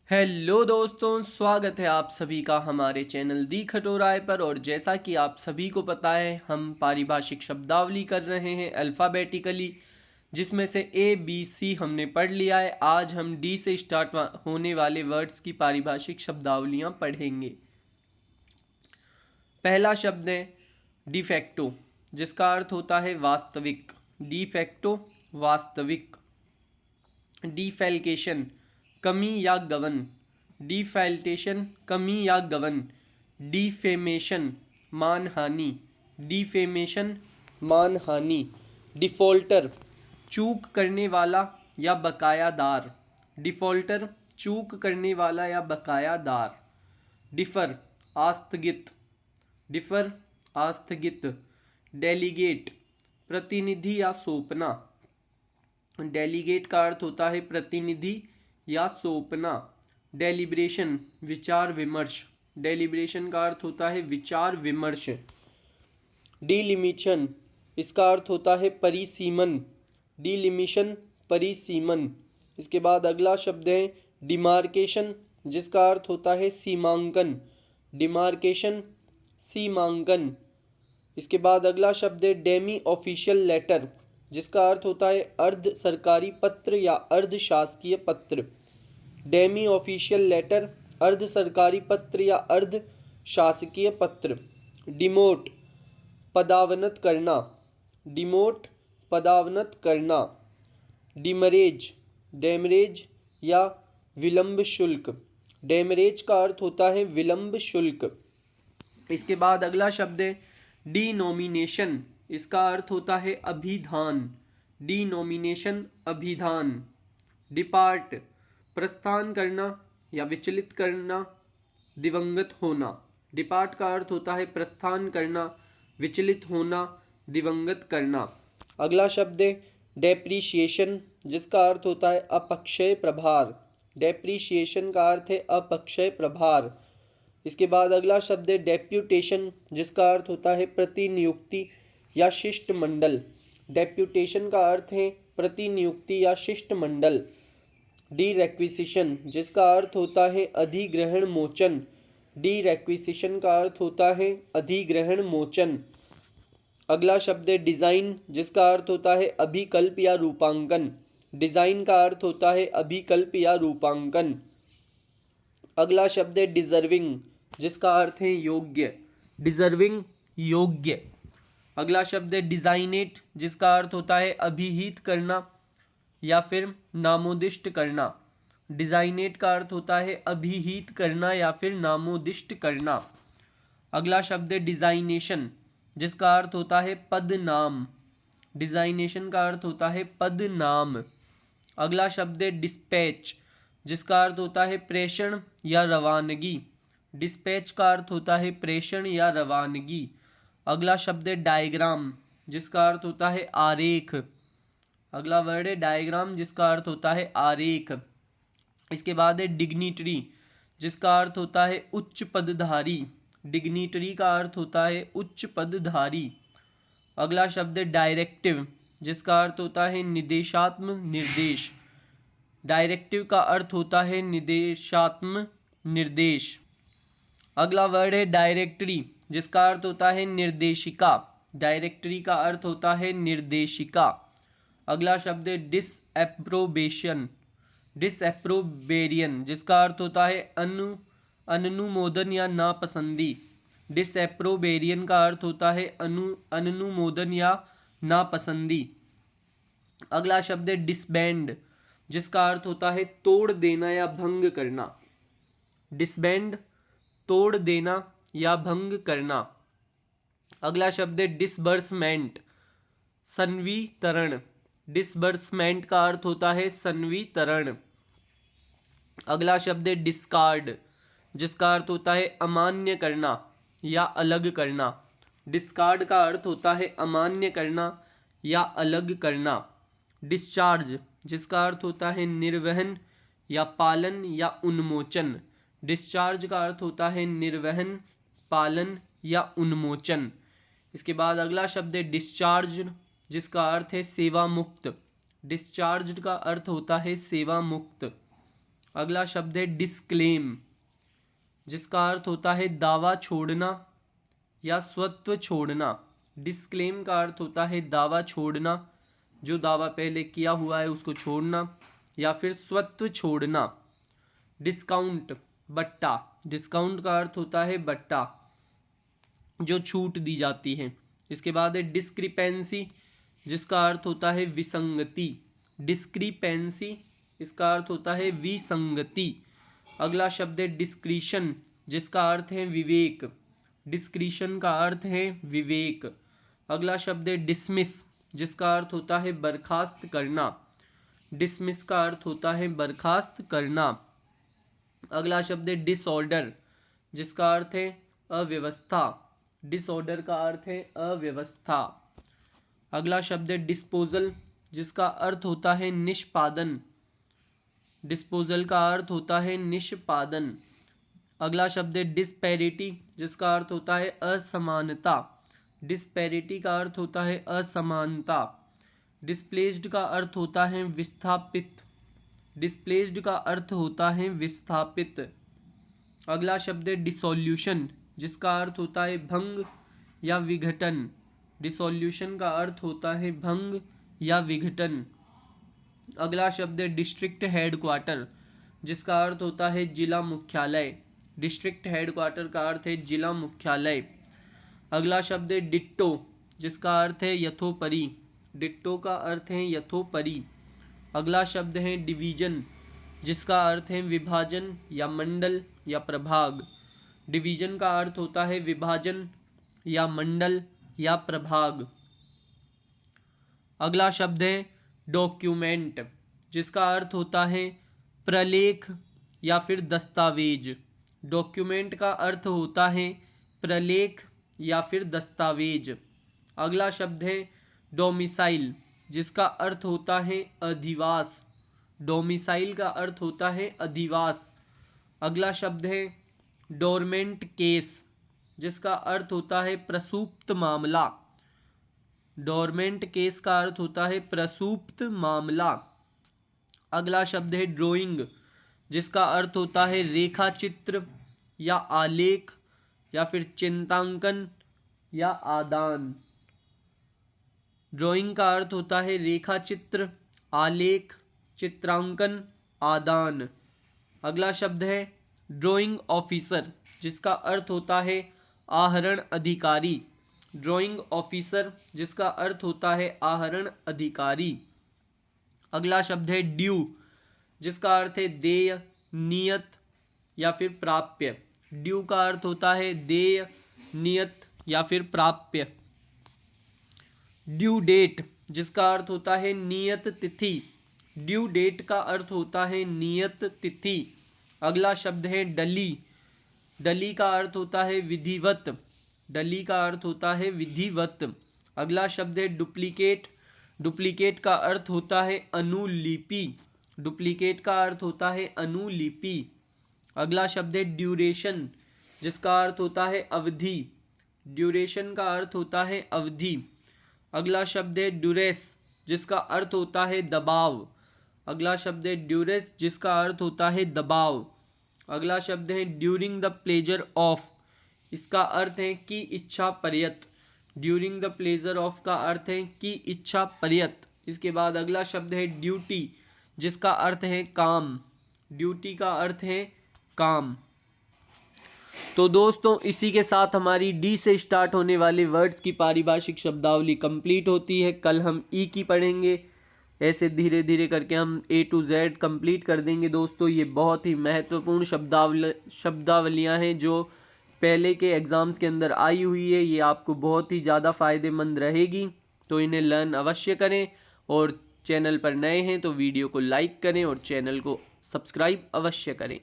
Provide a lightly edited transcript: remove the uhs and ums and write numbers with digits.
Hello दोस्तों, स्वागत है आप सभी का हमारे चैनल दी खटोराय पर। और जैसा कि आप सभी को पता है, हम पारिभाषिक शब्दावली कर रहे हैं अल्फ़ाबेटिकली, जिसमें से ए बी सी हमने पढ़ लिया है। आज हम डी से स्टार्ट होने वाले वर्ड्स की पारिभाषिक शब्दावलियां पढ़ेंगे। पहला शब्द है डिफेक्टो, जिसका अर्थ होता है वास्तविक। डिफेक्टो वास्तविक। डिफेल्केशन कमी या गबन। डिफेल्टेशन कमी या गबन। डिफेमेशन मानहानि। डिफेमेशन मानहानि। डिफ़ॉल्टर चूक करने वाला या बकायादार। डिफ़ॉल्टर चूक करने वाला या बकायादार। डिफ़र आस्थगित। डिफ़र आस्थगित। डेलीगेट प्रतिनिधि या सौंपना। डेलीगेट का अर्थ होता है प्रतिनिधि या सौंपना। डेलिब्रेशन विचार विमर्श। डेलिब्रेशन का अर्थ होता है विचार विमर्श। डिलिमिशन इसका अर्थ होता है परिसीमन। डिलिमिशन परिसीमन। इसके बाद अगला शब्द है डिमार्केशन, जिसका अर्थ होता है सीमांकन। डिमार्केशन सीमांकन। इसके बाद अगला शब्द है डेमी ऑफिशियल लेटर, जिसका अर्थ होता है अर्ध सरकारी पत्र या अर्ध शासकीय पत्र। डेमी ऑफिशियल लेटर अर्ध सरकारी पत्र या अर्ध शासकीय पत्र। डिमोट पदावनत करना। डिमोट पदावनत करना। डिमरेज डेमरेज या विलंब शुल्क। डेमरेज का अर्थ होता है विलंब शुल्क। इसके बाद अगला शब्द है डिनोमिनेशन, इसका अर्थ होता है अभिधान। डिनोमिनेशन अभिधान। डिपार्ट प्रस्थान करना या विचलित करना, दिवंगत होना। डिपार्ट का अर्थ होता है प्रस्थान करना, विचलित होना, दिवंगत करना। अगला शब्द है डेप्रीशिएशन, जिसका अर्थ होता है अपक्षय प्रभार। डेप्रीशिएशन का अर्थ है अपक्षय प्रभार। इसके बाद अगला शब्द है डेप्यूटेशन, जिसका अर्थ होता है प्रतिनियुक्ति या शिष्टमंडल। डेप्यूटेशन का अर्थ है प्रतिनियुक्ति या शिष्टमंडल। डीरेक्विजिशन, जिसका अर्थ होता है अधिग्रहण मोचन। डीरेक्विजिशन का अर्थ होता है अधिग्रहण मोचन। अगला शब्द है डिज़ाइन, जिसका अर्थ होता है अभिकल्प या रूपांकन। डिज़ाइन का अर्थ होता है अभिकल्प या रूपांकन। अगला शब्द है डिजर्विंग, जिसका अर्थ है योग्य। डिजर्विंग योग्य। अगला शब्द है डिजाइनेट, जिसका अर्थ होता है अभिहित करना या फिर नामोदिष्ट करना। डिजाइनेट का अर्थ होता है अभिहित करना या फिर नामोदिष्ट करना। अगला शब्द है डिजाइनेशन, जिसका अर्थ होता है पद नाम। डिजाइनेशन का अर्थ होता है पद नाम। अगला शब्द है डिस्पैच, जिसका अर्थ होता है प्रेषण या रवानगी। डिस्पैच का अर्थ होता है प्रेषण या रवानगी। अगला शब्द है डायग्राम, जिसका अर्थ होता है आरेख। अगला वर्ड है डायग्राम, जिसका अर्थ होता है आरेख। इसके बाद है डिग्निटरी, जिसका अर्थ होता है उच्च पदधारी। डिग्निटरी का अर्थ होता है उच्च पदधारी। अगला शब्द है डायरेक्टिव, जिसका अर्थ होता है निर्देशात्मक निर्देश। डायरेक्टिव का अर्थ होता है निर्देशात्मक निर्देश। अगला वर्ड है डायरेक्टरी, जिसका अर्थ होता है निर्देशिका। डायरेक्टरी का अर्थ होता है निर्देशिका। अगला शब्द है डिसएप्रोबेशन, डिसएप्रोबेरियन, जिसका अर्थ होता है अनुमोदन या नापसंदी। डिसएप्रोबेरियन का अर्थ होता है अनुमोदन या नापसंदी। अगला शब्द है डिसबैंड, जिसका अर्थ होता है तोड़ देना या भंग करना। डिसबैंड तोड़ देना या भंग करना। अगला शब्द है डिसबर्समेंट, संवितरण। डिसबर्समेंट का अर्थ होता है संवितरण। अगला शब्द है डिस्कार्ड, जिसका अर्थ होता है अमान्य करना या अलग करना। डिस्कार्ड का अर्थ होता है अमान्य करना या अलग करना। डिस्चार्ज, जिसका अर्थ होता है निर्वहन या पालन या उन्मोचन। डिस्चार्ज का अर्थ होता है निर्वहन, पालन या उन्मोचन। इसके बाद अगला शब्द है डिस्चार्ज, जिसका अर्थ है सेवा मुक्त। डिस्चार्ज का अर्थ होता है सेवा मुक्त। अगला शब्द है डिस्क्लेम, जिसका अर्थ होता है दावा छोड़ना या स्वत्व छोड़ना। डिस्क्लेम का अर्थ होता है दावा छोड़ना, जो दावा पहले किया हुआ है उसको छोड़ना, या फिर स्वत्व छोड़ना। डिस्काउंट, बट्टा, डिस्काउंट का अर्थ होता है बट्टा, जो छूट दी जाती है। इसके बाद है डिस्क्रिपेंसी, जिसका अर्थ होता है विसंगति। डिस्क्रिपेंसी, इसका अर्थ होता है विसंगति। अगला शब्द है डिस्क्रिशन, जिसका अर्थ है विवेक। डिस्क्रिशन का अर्थ है विवेक। अगला शब्द है डिसमिस, जिसका अर्थ होता है बर्खास्त करना। डिसमिस का अर्थ होता है बर्खास्त करना। अगला शब्द है डिसऑर्डर, जिसका अर्थ है अव्यवस्था। डिसऑर्डर का अर्थ है अव्यवस्था। अगला शब्द है डिस्पोजल, जिसका अर्थ होता है निष्पादन। डिस्पोजल का अर्थ होता है निष्पादन। अगला शब्द है डिस्पैरिटी, जिसका अर्थ होता है असमानता। डिस्पैरिटी का अर्थ होता है असमानता। डिस्प्लेस्ड का अर्थ होता है विस्थापित। डिस्प्लेस्ड का अर्थ होता है विस्थापित। अगला शब्द है डिसोल्यूशन, जिसका अर्थ होता है भंग या विघटन। डिसोल्यूशन का अर्थ होता है भंग या विघटन। अगला शब्द है डिस्ट्रिक्ट हेडक्वार्टर, जिसका अर्थ होता है जिला मुख्यालय। डिस्ट्रिक्ट हेडक्वार्टर का अर्थ है जिला मुख्यालय। अगला शब्द है डिट्टो, जिसका अर्थ है यथोपरि। डिट्टो का अर्थ है यथोपरि। अगला शब्द है डिवीजन, जिसका अर्थ है विभाजन या मंडल या प्रभाग। डिवीजन का अर्थ होता है विभाजन या मंडल या प्रभाग। अगला शब्द है डॉक्यूमेंट, जिसका अर्थ होता है प्रलेख या फिर दस्तावेज। डॉक्यूमेंट का अर्थ होता है प्रलेख या फिर दस्तावेज। अगला शब्द है डोमिसाइल, जिसका अर्थ होता है अधिवास। डोमिसाइल का अर्थ होता है अधिवास। अगला शब्द है डोरमेंट केस, जिसका अर्थ होता है प्रसुप्त मामला। डोरमेंट केस का अर्थ होता है प्रसुप्त मामला। अगला शब्द है ड्राइंग, जिसका अर्थ होता है रेखा चित्र या आलेख या फिर चिन्तांकन या आदान। ड्राइंग का अर्थ होता है रेखा चित्र, आलेख, चित्रांकन, आदान। अगला शब्द है ड्राइंग ऑफिसर, जिसका अर्थ होता है आहरण अधिकारी। ड्राइंग ऑफिसर, जिसका अर्थ होता है आहरण अधिकारी। अगला शब्द है ड्यू, जिसका अर्थ है देय, नियत या फिर प्राप्य। ड्यू का अर्थ होता है देय, नियत या फिर प्राप्य। ड्यू डेट, जिसका अर्थ होता है नियत तिथि। ड्यू डेट का अर्थ होता है नियत तिथि। अगला शब्द है डली। डली का अर्थ होता है विधिवत। डली का अर्थ होता है विधिवत। अगला शब्द है डुप्लीकेट। डुप्लीकेट का अर्थ होता है अनुलिपि। डुप्लीकेट का अर्थ होता है अनुलिपि। अगला शब्द है ड्यूरेशन, जिसका अर्थ होता है अवधि। ड्यूरेशन का अर्थ होता है अवधि। अगला शब्द है ड्यूरेस, जिसका अर्थ होता है दबाव। अगला शब्द है ड्यूरेस, जिसका अर्थ होता है दबाव। अगला शब्द है ड्यूरिंग द प्लेजर ऑफ, इसका अर्थ है कि इच्छा पर्यत। ड्यूरिंग द प्लेजर ऑफ का अर्थ है कि इच्छा पर्यत। इसके बाद अगला शब्द है ड्यूटी, जिसका अर्थ है काम। ड्यूटी का अर्थ है काम। तो दोस्तों इसी के साथ हमारी डी से स्टार्ट होने वाले वर्ड्स की पारिभाषिक शब्दावली कंप्लीट होती है। कल हम ई की पढ़ेंगे। ऐसे धीरे धीरे करके हम ए टू जेड कंप्लीट कर देंगे। दोस्तों ये बहुत ही महत्वपूर्ण शब्दावलियाँ हैं जो पहले के एग्ज़ाम्स के अंदर आई हुई है। ये आपको बहुत ही ज़्यादा फ़ायदेमंद रहेगी, तो इन्हें लर्न अवश्य करें। और चैनल पर नए हैं तो वीडियो को लाइक करें और चैनल को सब्सक्राइब अवश्य करें।